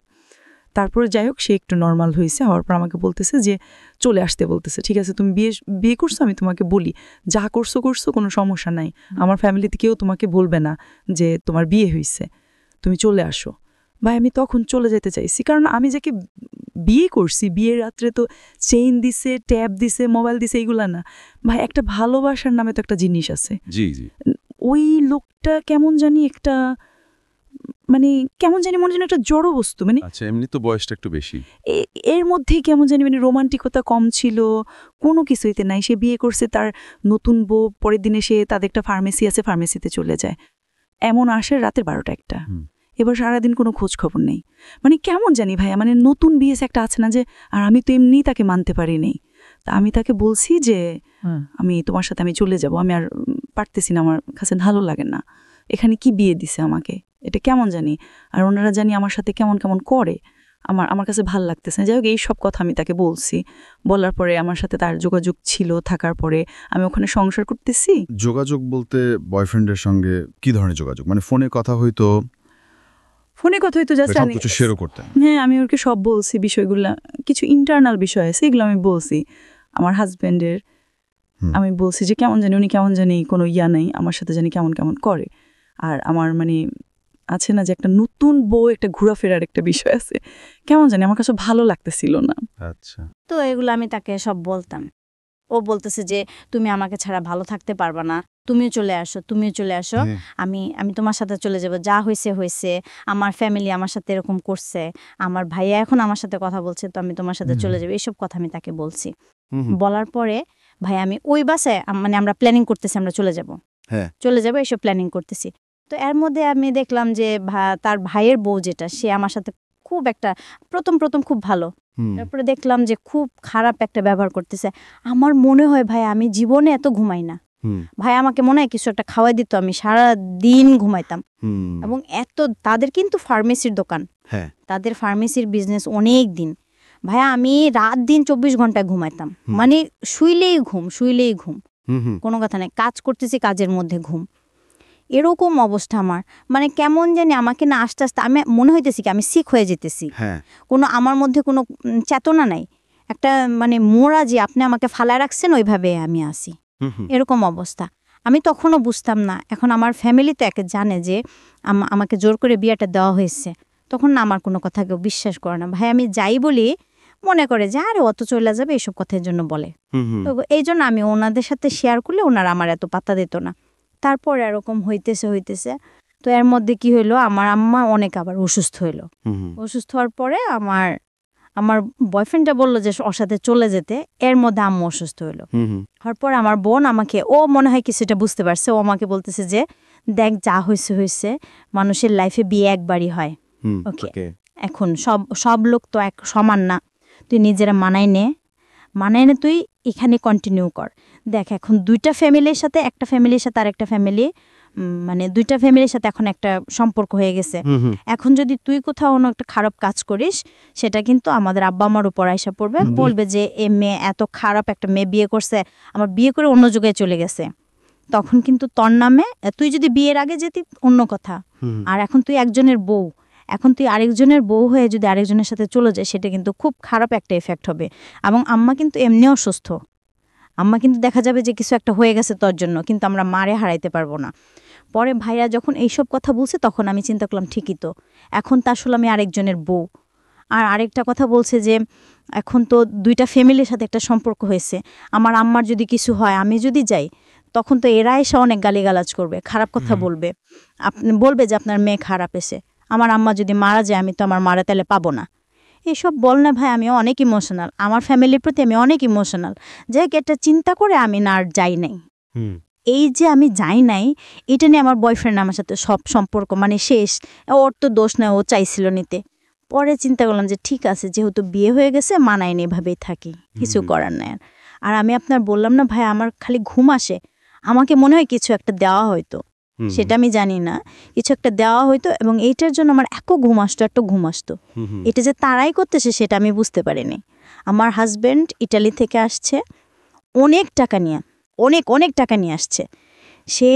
তারপরে যাই হোক, সে একটু নর্মাল হয়েছে, হওয়ার পর আমাকে বলতেছে যে চলে আসতে বলতেছে, ঠিক আছে তুমি বিয়ে করছো, আমি তোমাকে বলি যা করছো কোনো সমস্যা নাই, আমার ফ্যামিলিতে কেউ তোমাকে বলবে না যে তোমার বিয়ে হয়েছে, তুমি চলে আসো। ভাই আমি তখন চলে যেতে চাইছি, কারণ আমি যাকে বিয়ে করছি, বিয়ের রাত্রে তো চেইন দিছে, ট্যাব দিছে, মোবাইল দিছে, এইগুলা না ভাই, একটা ভালোবাসার নামে তো একটা জিনিস আছে। ওই লোকটা কেমন জানি একটা, মানে কেমন জানি মনে যেন একটা জড় বস্তু, মানে এমনি তো বয়সটা একটু বেশি, এর মধ্যেই কেমন জানি মানে রোমান্টিকতা কম ছিল, কোনো কিছুইতে নাই। সে বিয়ে করছে, তার নতুন বউ, পরের দিনে সে তাদের একটা ফার্মেসি আছে, ফার্মেসিতে চলে যায়, এমন আসে রাতের 12টা-1টা, এবার সারাদিন কোনো খোঁজ খবর নেই, মানে কেমন জানি ভাইয়া, মানে নতুন বিয়ে একটা আছে না যে, আর আমি তো এমনি তাকে মানতে পারিনি। তা আমি তাকে বলছি যে আমি তোমার সাথে আমি চলে যাব, আমি আর পারতেছি না, আমার কাছে ভালো লাগে না, এখানে কি বিয়ে দিছে আমাকে, এটা কেমন জানি, আর ওনারা জানি আমার সাথে কেমন কেমন করে, আমার কাছে ভাল লাগতেছে না। যাই হোক, এই সব কথা আমি তাকে বলছি, বলার পরে আমার সাথে তার যোগাযোগ ছিল, থাকার পরে আমি ওখানে সংসার করতেছি। যোগাযোগ বলতে বয়ফ্রেন্ডের সঙ্গে কি ধরনের যোগাযোগ, মানে ফোনে কথা হইতো জাস্ট কিছু শেয়ার করতেন? হ্যাঁ, আমি ওকে সব বলছি, বিষয়গুলো কিছু ইন্টারনাল বিষয় আছে, এগুলো আমি বলছি। আমার হাজব্যান্ডের আমি বলছি যে কেমন জানি উনি কেমন জানি কোনো নেই, আমার সাথে জানি কেমন কেমন করে, আর আমার মানে আছে না যে একটা নতুন বউ একটা ঘোরাফেরার একটা বিষয় আছে, কেমন জানি আমার কাছে ভালো লাগতেছিল না। আচ্ছা, তো এগুলো আমি তাকে সব বলতাম। ও বলতেছে যে তুমি আমাকে ছাড়া ভালো থাকতে পারবা না, তুমিও চলে আসো, আমি তোমার সাথে চলে যাব, যা হয়েছে, আমার ফ্যামিলি আমার সাথে এরকম করছে, আমার ভাইয়া এখন আমার সাথে কথা বলছে, তো আমি তোমার সাথে চলে যাবো, এইসব কথা আমি তাকে বলছি। বলার পরে ভাই আমি ওই বাসে, মানে আমরা প্ল্যানিং করতেছি, আমরা চলে যাব, এইসব প্ল্যানিং করতেছি। তো এর মধ্যে আমি দেখলাম যে তার ভাইয়ের বউ যেটা, সে আমার সাথে খুব একটা প্রথম খুব ভালো, তারপরে দেখলাম যে খুব খারাপ একটা ব্যবহার করতেছে। আমার মনে হয় ভাই আমি জীবনে এত ঘুমাই না, ভাই আমাকে মনে হয় কিছু একটা খাওয়াই দিত, আমি সারা দিন ঘুমাইতাম। এবং তাদের কিন্তু ফার্মেসির দোকান, তাদের ফার্মেসির বিজনেস অনেক দিন, ভাইয়া আমি রাত দিন 24 ঘন্টায় ঘুমাইতাম, মানে শুইলেই ঘুম, কোনো কথা নাই, কাজ করতেছি কাজের মধ্যে ঘুম, এরকম অবস্থা আমার। মানে কেমন জানি আমাকে না আস্তে আস্তে আমি মনে হইতেছি কি আমি সিক হয়ে যেতেছি, কোনো আমার মধ্যে কোনো চেতনা নাই, একটা মানে মোরা যে আপনি আমাকে ফালায় রাখছেন ওইভাবে আমি আসি, এরকম অবস্থা। আমি তখনও বুঝতাম না, এখন আমার ফ্যামিলি তো একে জানে যে আমাকে জোর করে বিয়েটা দেওয়া হয়েছে, তখন না আমার কোনো কথা কেউ বিশ্বাস করে না। ভাই আমি যাই বলি মনে করে যে আরে অত চলে যাবে, এইসব কথার জন্য বলে। তো এই জন্য আমি ওনাদের সাথে শেয়ার করলে ওনারা আমার এত পাত্তা দিত না। তারপর এরকম হইতেছে, তো এর মধ্যে কি হইলো, আমার আম্মা অনেক আবার অসুস্থ হইলো। অসুস্থ হওয়ার পরে আমার বয়ফ্রেন্ডটা বললো যে ওর সাথে চলে যেতে, এর মধ্যে আম্মু অসুস্থ হলো। হওয়ার পর আমার বোন আমাকে, ও মনে হয় কিছুটা বুঝতে পারছে, ও আমাকে বলতেছে যে দেখ যা হয়েছে হয়েছে, মানুষের লাইফে বিয়ে একবারই হয়, ওকে এখন সব লোক তো এক সমান না, তুই নিজেরা মানায় নে তুই এখানে কন্টিনিউ কর। দেখ এখন দুইটা ফ্যামিলির সাথে একটা ফ্যামিলির সাথে আর একটা ফ্যামিলি, মানে দুইটা ফ্যামিলির সাথে এখন একটা সম্পর্ক হয়ে গেছে। এখন যদি তুই কোথাও অন্য একটা খারাপ কাজ করিস, সেটা কিন্তু আমাদের আব্বা আমার উপর আইসা পড়বে, বলবে যে এ মেয়ে এত খারাপ একটা মেয়ে বিয়ে করছে, আমার বিয়ে করে অন্য জায়গায় চলে গেছে, তখন কিন্তু তোর নামে, তুই যদি বিয়ের আগে যেতি অন্য কথা, আর এখন তুই একজনের বউ, এখন তুই আরেকজনের বউ হয়ে যদি আরেকজনের সাথে চলে যায়, সেটা কিন্তু খুব খারাপ একটা এফেক্ট হবে। এবং আম্মা কিন্তু এমনি অসুস্থ, আম্মা কিন্তু দেখা যাবে যে কিছু একটা হয়ে গেছে তোর জন্য, কিন্তু আমরা মারে হারাইতে পারবো না। পরে ভাইয়া যখন এইসব কথা বলছে, তখন আমি চিন্তা করলাম ঠিকই তো, এখন তো আসলে আমি আরেকজনের বউ। আর আরেকটা কথা বলছে যে এখন তো দুইটা ফ্যামিলির সাথে একটা সম্পর্ক হয়েছে, আমার আম্মার যদি কিছু হয়, আমি যদি যাই, তখন তো এরা এসে অনেক গালিগালাজ করবে, খারাপ কথা বলবে, আপনি বলবে যে আপনার মেয়ে খারাপ এসে, আমার আম্মা যদি মারা যায়, আমি তো আমার মারা তাহলে পাবো না। এসব বল না ভাই, আমি অনেক ইমোশনাল, আমার ফ্যামিলির প্রতি আমি অনেক ইমোশনাল, যে এটা চিন্তা করে আমি না আর যাই নাই। এই যে আমি যাই নাই, এটা নিয়ে আমার বয়ফ্রেন্ড আমার সাথে সব সম্পর্ক মানে শেষ, ওর তো দোষ নয়, ও চাইছিল নিতে। পরে চিন্তা করলাম যে ঠিক আছে, যেহেতু বিয়ে হয়ে গেছে, মানায় নিয়ে এভাবেই থাকি, কিছু করার নাই। আর আমি আপনার বললাম না ভাই, আমার খালি ঘুম আসে, আমাকে মনে হয় কিছু একটা দেওয়া হয়তো, সেটা আমি জানি না, কিছু একটা দেওয়া হয়তো, এবং এইটার জন্য আমার এত ঘুম আসতো। এটা যে তারাই করতেছে সেটা আমি বুঝতে পারিনি। আমার হাজব্যান্ড ইটালি থেকে আসছে, অনেক টাকা নিয়ে, অনেক টাকা নিয়ে আসছে। সে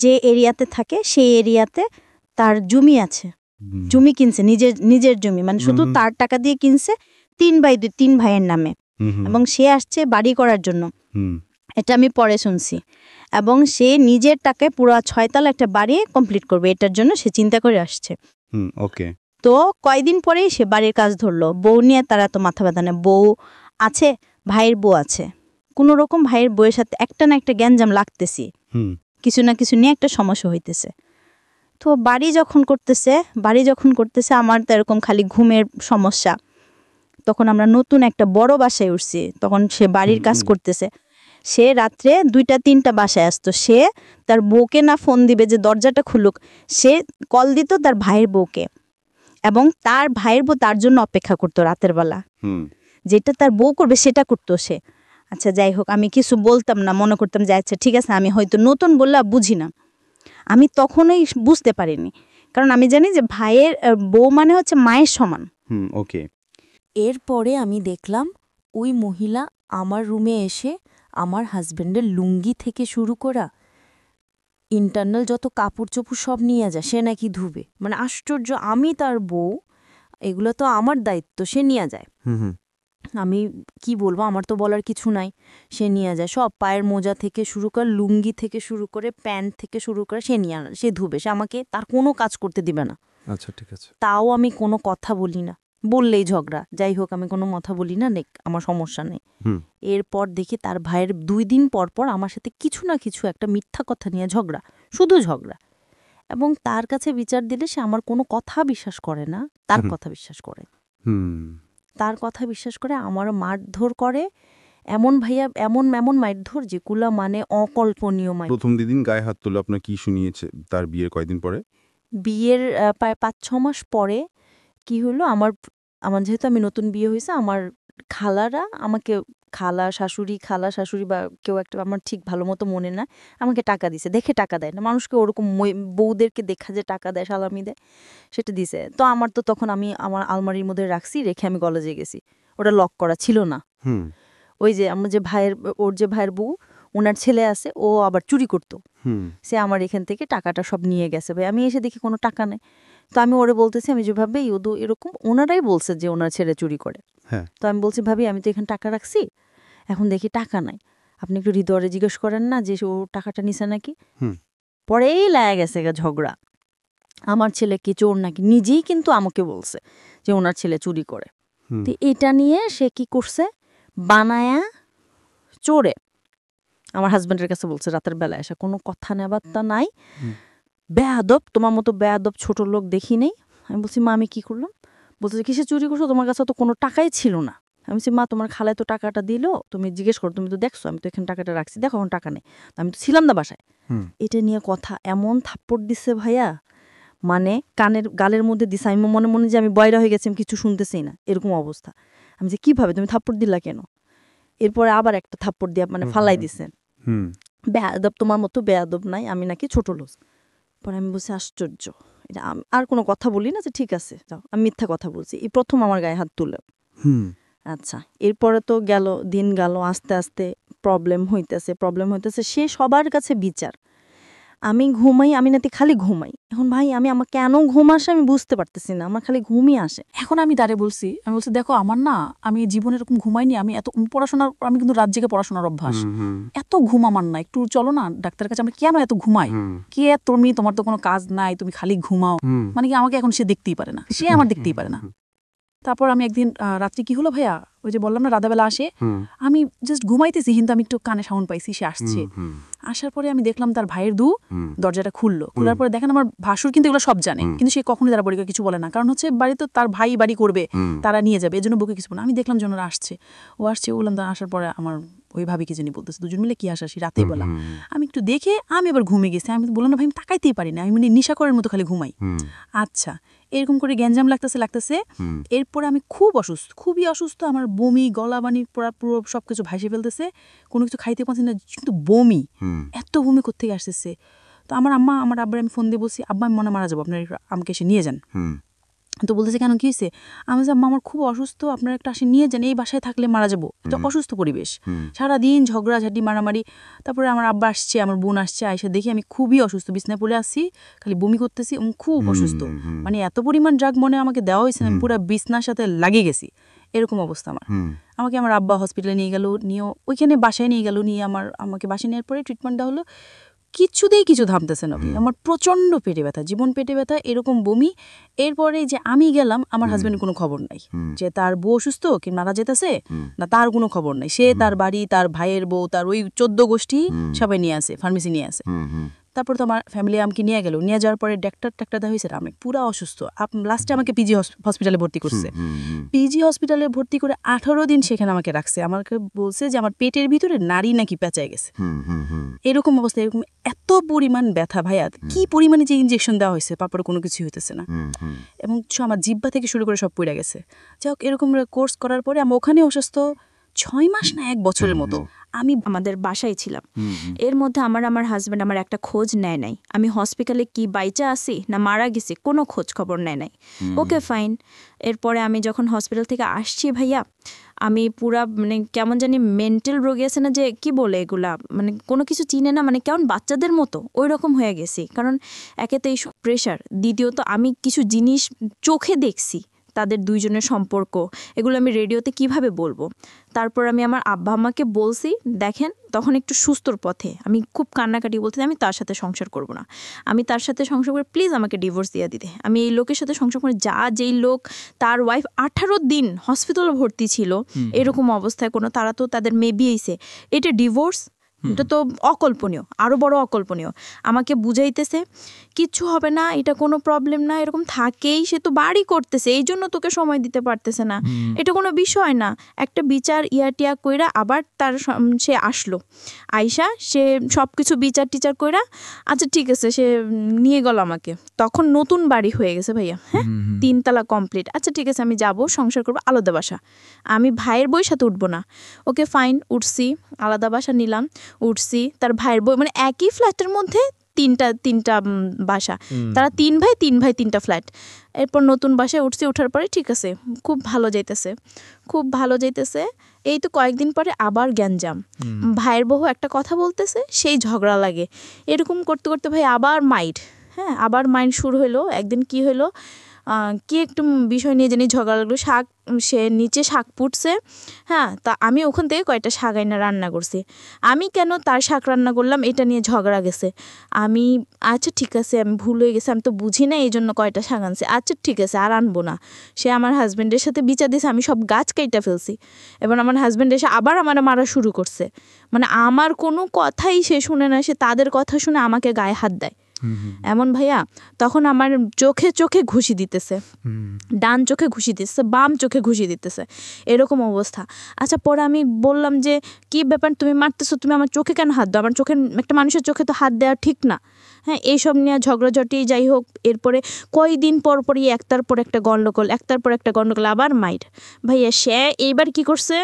যে এরিয়াতে থাকে, সেই এরিয়াতে তার জমি আছে, জমি কিনছে, নিজের জমি, মানে শুধু তার টাকা দিয়ে কিনছে, 3 ভাইয়ের নামে, এবং সে আসছে বাড়ি করার জন্য। এটা আমি পরে শুনছি। এবং সে নিজের টাকায় পুরো 6 তলা একটা বাড়ি কমপ্লিট করবে, এটার জন্য সে চিন্তা করে আসছে। ওকে। তো কয়দিন পরেই সে বাড়ির কাজ ধরলো, বউ নিয়ে তারা তো মাথা ব্যথা নেই, বউ আছে, ভাইয়ের বউ আছে, কোনো রকম ভাইয়ের বউয়ের সাথে একটা না একটা গ্যাঞ্জাম লাগতেছি, কিছু না কিছু নিয়ে একটা সমস্যা হইতেছে। তো বাড়ি যখন করতেছে আমার তো এরকম খালি ঘুমের সমস্যা। তখন আমরা নতুন একটা বড় বাসায় উঠছি, তখন সে বাড়ির কাজ করতেছে, সে রাত্রে 2টা-3টা বাসায় আসতো, সে তার বউকে না ফোন দিবে যে দরজাটা খুলুক, সে কল দিত তার ভাইয়ের বউকে, এবং তার ভাইয়ের বউ তার জন্য অপেক্ষা করতো রাতের বেলা, যেটা তার বউ করবে সেটা করতো সে। আচ্ছা যাই হোক, আমি কিছু বলতাম না, মনে করতাম যে আচ্ছা ঠিক আছে, আমি হয়তো নতুন বললে বুঝি না, আমি তখনই বুঝতে পারিনি, কারণ আমি জানি যে ভাইয়ের বউ মানে হচ্ছে মায়ের সমান। ওকে। এরপরে আমি দেখলাম ওই মহিলা আমার রুমে এসে আমার হাজব্যান্ডের লুঙ্গি থেকে শুরু করা ইন্টারনাল যত কাপড় চোপড় সব নিয়ে যায়, সে নাকি ধুবে। মানে আশ্চর্য, আমি তার বউ, এগুলো তো আমার দায়িত্ব, সে নিয়ে যায়। আমি কি বলবো, আমার তো বলার কিছু নাই, সে নিয়ে যায় সব, পায়ের মোজা থেকে শুরু করে, লুঙ্গি থেকে শুরু করে, প্যান্ট থেকে শুরু করে, সে ধুবে, সে আমাকে তার কোনো কাজ করতে দিবে না। আচ্ছা ঠিক আছে। তাও আমি কোনো কথা বলি না, বললেই ঝগড়া, যাই হোক আমি কোনো কথা বলি না, আমার সমস্যা নেই। এরপর দেখি তার ভাইয়ের 2 দিন পর পর আমার সাথে কিছু না কিছু একটা মিথ্যা কথা নিয়ে ঝগড়া, শুধু ঝগড়া। এবং তার কাছে বিচার দিলে সে আমার কোনো কথা বিশ্বাস করে না, তার কথা বিশ্বাস করে, তার কথা বিশ্বাস করে, আমার মারধর করে, এমন ভাইয়া এমন মারধর যেগুলা মানে অকল্পনীয়। প্রথম দিন গায়ে হাত তুলে আপনার কি শুনিয়েছে তার বিয়ের কয়দিন পরে? বিয়ের প্রায় 5-6 মাস পরে কি হলো, আমার যেহেতু আমি নতুন বিয়ে হয়েছে, আমার খালারা আমাকে, খালা শাশুড়ি বা কেউ একটা, আমার ঠিক ভালো মতো মনে না, আমাকে টাকা দিছে, দেখে টাকা দেয় না, মানুষকে ওরকম বউদেরকে দেখা যে টাকা দেয়, সালামি দেয়, সেটা দিছে। তো আমার তো তখন আমি আমার আলমারির মধ্যে রাখছি, রেখে আমি কলেজে গেছি, ওটা লক করা ছিল না। ওই যে আমার ওর যে ভাইয়ের বউ, ওনার ছেলে আছে, ও আবার চুরি করতো, সে আমার এখান থেকে টাকাটা সব নিয়ে গেছে। ভাই আমি এসে দেখি কোনো টাকা নেই, তো আমি ওরে বলতেছি, আমি যেভাবে এরকম ওনারাই বলছে যে ওনার ছেলে চুরি করে। তো আমি বলছি, ভাবি আমি তো এখানে টাকা রাখছি, এখন দেখি টাকা নাই, আপনি একটু হৃদয়ে জিজ্ঞেস করেন না যে ও টাকাটা নিছে নাকি। পরেই লাগা গেছে ঝগড়া, আমার ছেলে কি চোর নাকি, নিজেই কিন্তু আমাকে বলছে যে ওনার ছেলে চুরি করে। তো এটা নিয়ে সে কি করছে, বানায়া চোরে আমার হাজব্যান্ডের কাছে বলছে রাতের বেলায় এসে, কোনো কথা নেবার্তা নাই, বেয়াদব, তোমার মতো বেয়াদব ছোট লোক দেখি নেই। আমি বলছি, মা আমি কি করলাম? বলতেছে কিসে চুরি করছো, তোমার কাছে তো কোনো টাকাই ছিল না। আমি বলছি মা তোমার খালায় তো টাকাটা দিলো, তুমি জিজ্ঞেস করো, তুমি তো দেখছো আমি তো এখানে টাকাটা রাখছি, দেখো এখন টাকা নেই, আমি তো ছিলাম না বাসায়। এটা নিয়ে কথা, এমন থাপ্পড় দিচ্ছে ভাইয়া, মানে গালের মধ্যে দিছে, আমি মনে মনে যে আমি বয়রা হয়ে গেছি, আমি কিছু শুনতেছি না, এরকম অবস্থা। আমি যে কিভাবে তুমি থাপ্পড় দিলা কেন? এরপরে আবার একটা থাপ্পড় দিয়ে মানে ফালাই দিছেন, বেয়াদব তোমার মতো বেয়াদব নাই, আমি নাকি ছোট লোক। পরে আমি বলছি আশ্চর্য, এটা আর কোনো কথা বলি না যে ঠিক আছে যাও, আমি মিথ্যা কথা বলছি, এই প্রথম আমার গায়ে হাত তুলে। আচ্ছা, এরপরে তো গেল, দিন গেল, আস্তে আস্তে প্রবলেম হইতেছে, সে সবার কাছে বিচার। আমি ঘুমাই, আমি নাকি খালি ঘুমাই। এখন ভাই আমার কেন ঘুম আসে আমি বুঝতে পারতেছি না, আমার খালি ঘুমই আসে। এখন আমি তারে বলছি, দেখো আমার না, আমি জীবনে এরকম ঘুমাইনি, আমি এত পড়াশোনার, আমি কিন্তু রাত জেগে পড়াশোনার অভ্যাস, এত ঘুম আমার না, একটু চলো না ডাক্তারের কাছে, আমরা কেন এত ঘুমাই, কে তুমি, তোমার তো কোনো কাজ নাই, তুমি খালি ঘুমাও, মানে কি আমাকে এখন সে দেখতেই পারে না, সে আমার দেখতেই পারে না। তারপর আমি একদিন রাত্রি কি হলো ভাইয়া, ওই যে বললাম না রাধাবেলা আসে, আমি জাস্ট ঘুমাইতেছি, কিন্তু আমি একটু কানে সাউন্ড পাইছি সে আসছে। আসার পরে আমি দেখলাম তার ভাইয়ের দরজাটা খুললো, খোলার পরে দেখেন আমার ভাসুর কিন্তু এগুলো সব জানে, কিন্তু সে কখনোই তারা বড়িকে কিছু বলে না, কারণ হচ্ছে বাড়ি তো তার ভাই বাড়ি করবে, তারা নিয়ে যাবে, এজন্য বউকে কিছু বলে। আমি দেখলাম জনরা আসছে, ও বললাম তারা আসার পরে আমার ওই ভাবি কি জানি বলতেছে, দুজন মিলে কি হাসাহাসি রাতে বেলা। আমি একটু দেখে আমি আবার ঘুমিয়ে গেছি। আমি বললাম না ভাই, আমি তাকাইতেই পারি না, আমি মানে নিশাকরের মতো খালি ঘুমাই। আচ্ছা, এরকম করে গ্যাঞ্জাম লাগতেছে। এরপরে আমি খুবই অসুস্থ, আমার বমি, গলা বানি পুরো সবকিছু ভাসিয়ে ফেলতেছে, কোনো কিছু খাইতে পারছি না, কিন্তু বমি, এত বমি কোত্থেকে আসতেছে। তো আমার আব্বার আমি ফোন দিয়ে বলছি, আব্বা আমি মনে মারা যাবো, আপনার আমাকে এসে নিয়ে যান। তো বলতেছে কেন, কি হয়েছে? আমি যে আম্মা আমার খুব অসুস্থ, আপনারা একটা আসে নিয়ে যান, এই বাসায় থাকলে মারা যাবো, এটা অসুস্থ পরিবেশ, সারাদিন ঝগড়াঝাটি মারামারি। তারপরে আমার আব্বা আসছে, আমার বোন আসছে, আইসা দেখি আমি খুবই অসুস্থ, বিছনায় পড়ে আসছি, খালি বমি করতেছি, খুব অসুস্থ, মানে এত পরিমাণ ড্রাগ মনে আমাকে দেওয়া হয়েছে, আমি পুরো বিছনার সাথে লাগিয়ে গেছি, এরকম অবস্থা আমার। আমাকে আমার আব্বা হসপিটালে নিয়ে গেল, ওইখানে বাসায় নিয়ে গেল, আমাকে বাসায় নেওয়ার পরে ট্রিটমেন্ট দেওয়া হলো, কিছুতেই কিছু থামতেছে না, আমার প্রচন্ড পেটে ব্যথা, জীবন পেটে ব্যথা, এরকম বমি। এরপরে যে আমি গেলাম, আমার হাজবেন্ডের কোনো খবর নাই যে তার বউ অসুস্থ কি মারা যেতেছে, না তার কোনো খবর নাই, সে তার বাড়ি, তার ভাইয়ের বউ, তার ওই 14 গোষ্ঠী সবাই নিয়ে আসে, ফার্মেসি নিয়ে আসে। তারপর তো আমার ফ্যামিলি আমাকে নিয়ে গেল, নিয়ে যাওয়ার পরে ডাক্তার দেওয়া হয়েছে, আমি পুরো অসুস্থ। লাস্টে আমাকে পিজি হসপিটালে ভর্তি করছে, পিজি হসপিটালে ভর্তি করে 18 দিন সেখানে আমাকে রাখছে। আমাকে বলছে যে আমার পেটের ভিতরে নাড়ি নাকি পেঁচায় গেছে, এরকম অবস্থা, এরকম এত পরিমাণ ব্যথা ভাইয়া, কি পরিমাণে যে ইনজেকশন দেওয়া হয়েছে, তারপরে কোনো কিছু হইতেছে না, এবং আমার জিহ্বা থেকে শুরু করে সব পড়ে গেছে। যাই হোক, এরকম কোর্স করার পরে আমি ওখানে অসুস্থ 6 মাস না 1 বছরের মতো। আমি আমাদের বাসায় ছিলাম, এর মধ্যে আমার হাজব্যান্ড আমার একটা খোঁজ নেয় নাই, আমি হসপিটালে কি বাইচা আছি না মারা গেছি কোনো খোঁজ খবর নেয় নাই। Okay fine. এরপরে আমি যখন হসপিটাল থেকে আসছি ভাইয়া, আমি পুরা মানে কেমন জানি মেন্টাল রোগী আছে না, যে কি বলে এগুলা, মানে কোনো কিছু চিনে না, মানে কেমন বাচ্চাদের মতো ওই রকম হয়ে গেছি। কারণ একে তো এই প্রেশার, দ্বিতীয়ত আমি কিছু জিনিস চোখে দেখছি, তাদের দুইজনের সম্পর্ক, এগুলো আমি রেডিওতে কিভাবে বলবো। তারপর আমি আমার আব্বা আম্মাকে বলছি, দেখেন তখন একটু সুস্থর পথে, আমি খুব কান্নাকাটি বলতে, আমি তার সাথে সংসার করব না, আমি তার সাথে সংসার করে প্লিজ আমাকে ডিভোর্স দিয়ে দিতে, আমি এই লোকের সাথে সংসার করে, যেই লোক তার ওয়াইফ 18 দিন হসপিটালে ভর্তি ছিল এরকম অবস্থায়, কোনো তারা তো তাদের মেয়ে বিয়েছে, এটা ডিভোর্স, এটা তো অকল্পনীয়, আরো বড় অকল্পনীয়। আমাকে বুঝাইতেছে কিচ্ছু হবে না, এটা কোনো প্রবলেম না, এরকম থাকেই, সে তো বাড়ি করতেছে, এই জন্য তোকে সময় দিতে পারতেছে না, এটা কোনো বিষয় না। একটা বিচার টিয়া কইরা আবার সে আসলো, আয়শা সে সব কিছু বিচার টিচার কইরা, আচ্ছা ঠিক আছে, সে নিয়ে গেল আমাকে, তখন নতুন বাড়ি হয়ে গেছে ভাইয়া, হ্যাঁ 3 তলা কমপ্লিট। আচ্ছা ঠিক আছে, আমি যাব, সংসার করবো, আলাদা বাসা, আমি ভাইয়ের বউর সাথে উঠবো না। ওকে ফাইন, উঠছি, আলাদা বাসা নিলাম, উঠছি, তার ভাইয়ের বউ, মানে একই ফ্ল্যাটের মধ্যে তিনটা বাসা, তারা 3 ভাই 3টা ফ্ল্যাট। এরপর নতুন বাসায় উঠছি, ওঠার পরে ঠিক আছে, খুব ভালো যাইতেছে। এই তো কয়েকদিন পরে আবার গ্যাঞ্জাম, ভাইয়ের বউ একটা কথা বলতেছে, সেই ঝগড়া লাগে, এরকম করতে করতে ভাই আবার মাইন্ড শুরু হলো। একদিন কি হলো, কি একটু বিষয় নিয়ে জানি ঝগড়া লাগলো, সে নিচে শাক পুটছে, হ্যাঁ, তা আমি ওখান থেকে কয়েকটা শাক আইনা রান্না করছি, আমি কেন তার শাক রান্না করলাম এটা নিয়ে ঝগড়া গেছে। আচ্ছা ঠিক আছে, আমি ভুল হয়ে গেছে, আমি তো বুঝি না, এই জন্য কয়টা শাক আনছি, আচ্ছা ঠিক আছে আর আনবো না। সে আমার হাজব্যান্ডের সাথে বিচার দিয়েছে, আমি সব গাছ কেটে ফেলছি, এবার আমার হাজব্যান্ড এসে আবার আমার মারা শুরু করছে, মানে আমার কোনো কথাই সে শুনে না, সে তাদের কথা শুনে আমাকে গায়ে হাত দেয়। এমন ভাইয়া তখন আমার চোখে চোখে ঘুষি দিতেছে, ডান চোখে ঘুষি দিতেছে, বাম চোখে ঘুষি দিতেছে, এরকম অবস্থা। আচ্ছা পরে আমি বললাম যে কি ব্যাপার, তুমি মারতেছো, তুমি আমার চোখে কেন হাত দাও? আমার চোখে, একটা মানুষের চোখে তো হাত দেওয়া ঠিক না। হ্যাঁ, এইসব নিয়ে ঝগড়াঝাটি, যাই হোক। এরপরে কয়দিন পর পরই একটার পর একটা গন্ডগোল, একটার পর একটা গন্ডগোল, আবার মাইর। ভাইয়া সে এইবার কি করছে,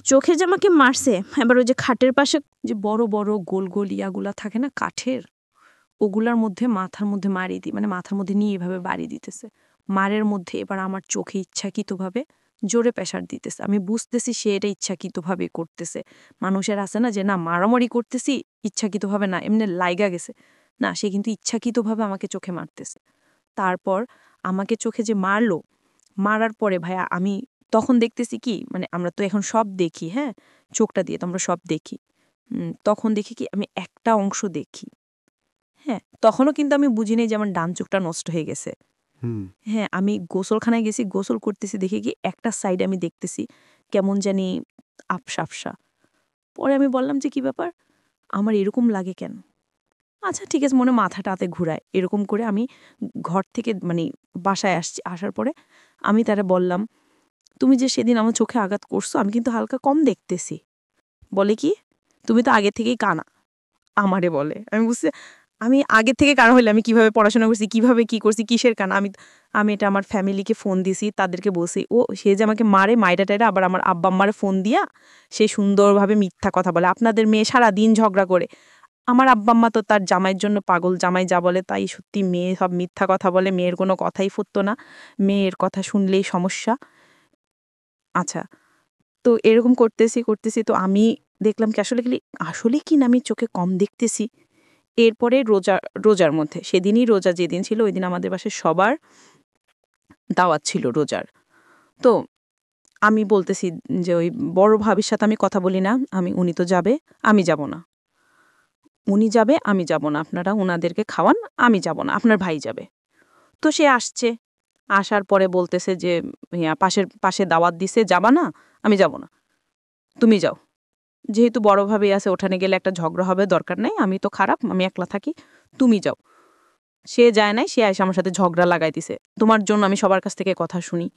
চোখে যে আমাকে মারছে, এবার ওই যে খাটের পাশে যে বড় বড় গোল গোল ইয়াগুলা থাকে না কাঠের, ওগুলার মধ্যে মাথার মধ্যে মারিয়ে দিই, মানে মাথার মধ্যে নিয়ে এভাবে বাড়িয়ে দিতেছে। মারের মধ্যে এবার আমার চোখে ইচ্ছাকৃতভাবে জোরে প্রেশার দিতেছে। আমি বুঝতেছি সে এটা ইচ্ছাকৃতভাবে করতেছে। মানুষের আছে না যে না মারামারি করতেছি ইচ্ছাকৃতভাবে না, এমনি লাইগা গেছে, না, সে কিন্তু ইচ্ছাকৃতভাবে আমাকে চোখে মারতেছে। তারপর আমাকে চোখে যে মারলো, মারার পরে ভাইয়া আমি তখন দেখতেছি কি, মানে আমরা তো এখন সব দেখি, হ্যাঁ, চোখটা দিয়ে তো আমরা সব দেখি। তখন দেখি কি, আমি একটা অংশ দেখি। হ্যাঁ, তখনও কিন্তু আমি বুঝি নাই যে আমার ডান চোখটা নষ্ট হয়ে গেছে। হ্যাঁ, আমি গোসলখানায় গেছি, গোসল করতেছি, দেখি কি একটা সাইডে আমি দেখতেছি কেমন জানি আফসা আফসা। পরে আমি বললাম যে কি ব্যাপার, আমার এরকম লাগে কেন? আচ্ছা ঠিক আছে, মনে মাথাটা হাতে ঘুরায়। এরকম করে আমি ঘর থেকে মানে বাসায় আসছি, আসার পরে আমি তারা বললাম, তুমি যে সেদিন আমার চোখে আঘাত করছো, আমি কিন্তু হালকা কম দেখতেছি। বলে কি, তুমি তো আগে থেকেই কানা। আমারে বলে, আমি বুঝছি আমি আগে থেকে কানা হইলে আমি কিভাবে পড়াশোনা করছি, কিভাবে কি করছি, কিসের কানা। আমি এটা আমার ফ্যামিলিকে ফোন দিছি, তাদেরকে বলছি, ও সে যে আমাকে মারে, মাইরা টাইরা আবার আমার আব্বা আম্মারে ফোন দিয়া সে সুন্দরভাবে মিথ্যা কথা বলে, আপনাদের মেয়ে সারা দিন ঝগড়া করে। আমার আব্বা আম্মা তো তার জামাইয়ের জন্য পাগল, জামাই যা বলে তাই সত্যি, মেয়ে সব মিথ্যা কথা বলে, মেয়ের কোনো কথাই ফুটতো না, মেয়ের কথা শুনলেই সমস্যা। আচ্ছা, তো এরকম করতেছি তো আমি দেখলাম কি আসলে কি না আমি চোখে কম দেখতেছি। এরপরে রোজার মধ্যে, সেদিনই রোজা যেদিন ছিল, ওই দিন আমাদের বাসায় সবার দাওয়াত ছিল রোজার। তো আমি বলতেছি যে ওই বড় ভাবির সাথে আমি কথা বলি না, উনি তো যাবে, আমি যাব না। উনি যাবে, আমি যাব না, আপনারা ওনাদেরকে খাওয়ান, আমি যাব না, আপনার ভাই যাবে। তো সে আসছে, আসার পরে বলতেছে যে পাশে দাওয়াত দিছে, যাবা না? আমি যাব না, তুমি যাও। যেহেতু বড় ভাবে আছে, ওখানে গেলে একটা ঝগড়া হবে, দরকার নাই, আমি তো খারাপ, আমি একলা থাকি, তুমি যাও। সে যায় নাই, সে এসে আমার সাথে ঝগড়া লাগাই দিছে, তোমার জন্য আমি সবার কাছ থেকে কথা শুনি,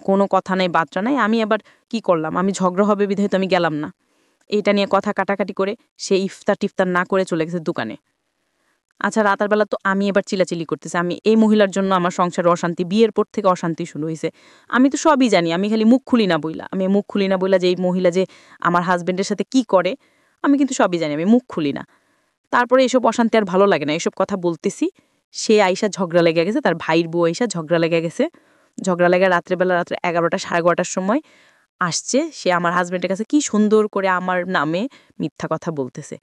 কোনো কথা নাই, বার্তা নাই। আমি আবার কি করলাম, আমি ঝগড়া হবে বিধায় তো আমি গেলাম না। এটা নিয়ে কথা কাটাকাটি করে সে ইফতার টিফতার না করে চলে গেছে দোকানে। আচ্ছা, রাতের বেলা তো আমি এবার চিলাচিলি করতেছি, আমি এই মহিলার জন্য আমার সংসারে অশান্তি, বিয়ের পর থেকে অশান্তি শুরু হয়েছে। আমি তো সবই জানি, আমি খালি মুখ খুলি না বইলা যে এই মহিলা যে আমার হাজবেন্ডের সাথে কি করে, আমি কিন্তু সবই জানি, আমি মুখ খুলি না। তারপরে এসব অশান্তি আর ভালো লাগে না, এসব কথা বলতেছি, সে আইসা ঝগড়া লেগে গেছে, তার ভাইয়ের বউ আইসা ঝগড়া লেগে গেছে। ঝগড়া লেগে রাত্রে 11টা 11:30টার সময় আসছে, সে আমার হাজবেন্ডের কাছে কি সুন্দর করে আমার নামে মিথ্যা কথা বলতেছে।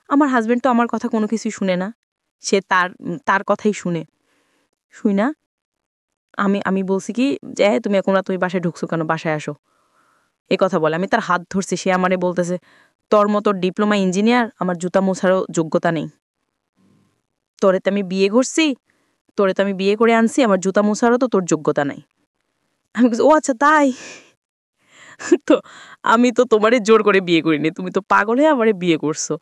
আমার হাজবেন্ড তো আমার কথা কোনো কিছুই শুনে না, সে তার কথাই শুই না। আমি বলছি কি যে তুমি এখন তুমি বাসায় ঢুকছো কেন, বাসায় আসো, এ কথা বলে। আমি তার হাত ধরছি, সে আমারে বলতেছে, তোর মতো ডিপ্লোমা ইঞ্জিনিয়ার আমার জুতা মোছারও যোগ্যতা নেই, তোরে তো আমি বিয়ে করছি, তোরে তো আমি বিয়ে করে আনছি, আমার জুতা মোছারও তো তোর যোগ্যতা নাই। আমি বলছি, ও আচ্ছা তাই, তো আমি তো তোমারে জোর করে বিয়ে করিনি, তুমি তো পাগল হয়ে আমারে বিয়ে করছো।